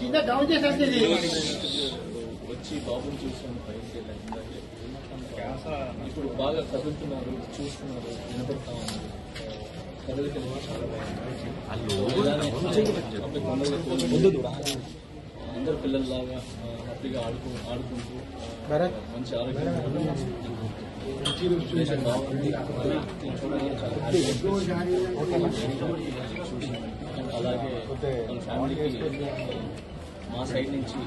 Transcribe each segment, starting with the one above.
కింద డౌన్ చేసేది వచ్చి బాబుని చూసాను పైకి ఇప్పుడు బాగా కదులుతున్నారు, చూస్తున్నారు, వినపడతా ఉన్నారు. కదలిక చాలా అందరు పిల్లల్లాగా హ్యాపీగా ఆడుకుంటూ మంచి ఆరోగ్యం బాగుంది. చూడడానికి చాలా అలాగే మన ఫ్యామిలీకి మా సైడ్ నుంచి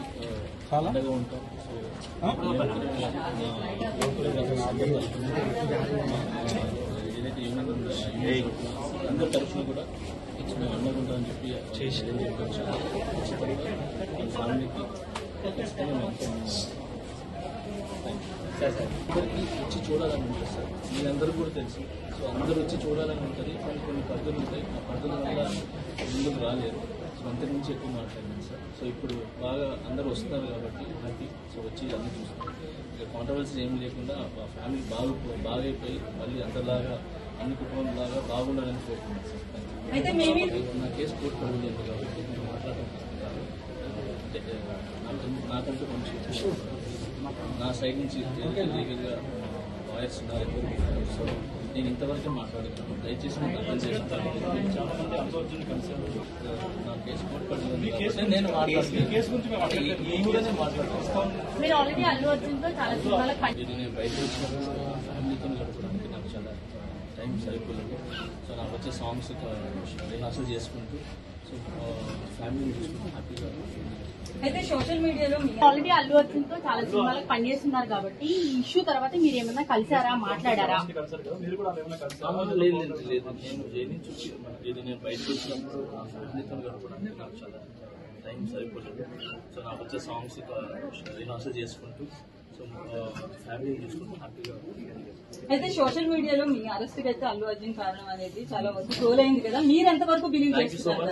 అండగా ఉంటాం. ఏదైతే యూనియన్ అందరి తరఫున కూడా మేము అండగా ఉంటామని చెప్పి చేసి ఫ్యామిలీకి అందరికీ వచ్చి చూడాలని ఉంటుంది సార్. మీరందరూ కూడా తెలుసు. సో అందరూ వచ్చి చూడాలని ఉంటుంది. కానీ కొన్ని పద్ధతులు ఉంటాయి. ఆ పద్ధతుల వల్ల ముందుకు రాలేరు. సో అంతకు నుంచి ఎక్కువ మాట్లాడినాను సార్. సో ఇప్పుడు బాగా అందరూ వస్తున్నారు కాబట్టి హ్యాపీ. సో వచ్చి అన్నీ చూస్తున్నారు. ఇక కాంట్రవర్సీ ఏం లేకుండా ఫ్యామిలీ బాగైపోయి మళ్ళీ అందరిలాగా అన్ని కుటుంబంలాగా బాగుండాలని కోరుకున్నాను సార్. నా కేసు కోర్టు పడింది కాబట్టి నేను మాట్లాడుతున్నాను. నాకంటూ కొంచెం నా సైడ్ నుంచి లీగల్గా లాయర్స్ ఉన్నారు, ఎవరు. సో నేను ఇంతవరకే మాట్లాడుతున్నాను. దయచేసి నాకు అర్థం చేసుకుంటాను. చాలా మంది అబ్జర్వ్ కన్సర్న్ నా కేసు కోర్టు పడింది. నేను మాట్లాడుతున్నాను. నేను బయట వచ్చినప్పుడు ఫ్యామిలీతో గడపడానికి నాకు చాలా టైం సరిపోలేదు. సో నాకు వచ్చే సాంగ్స్ రిహార్సల్ చేసుకుంటూ సో ఫ్యామిలీని చూసుకుంటూ హ్యాపీగా. అయితే సోషల్ మీడియాలో ఆల్రెడీ అల్లు అర్జున్ తో చాలా సినిమాలకు పనిచేస్తున్నారు కాబట్టి ఈ ఇష్యూ తర్వాత మీరు ఏమైనా కలిసారా, మాట్లాడారా? లేదు నేను జైలు నుంచి వచ్చి నేను బయటకు వచ్చినప్పుడు ఫ్యామిలీతో గడపడానికి నాకు చాలా టైం సరిపోలేదు. సో నాకు వచ్చే సాంగ్స్ రిహార్సల్ చేసుకుంటూ సో ఫ్యామిలీని చూసుకుంటూ హ్యాపీగా. అయితే సోషల్ మీడియాలో మీ అరెస్ట్ అయితే అల్లు అర్జున్ కారణం అనేది చాలా వరకు ట్రోల్ అయింది కదా, మీరు ఎంతవరకు బిలీవ్ చేస్తున్నారు?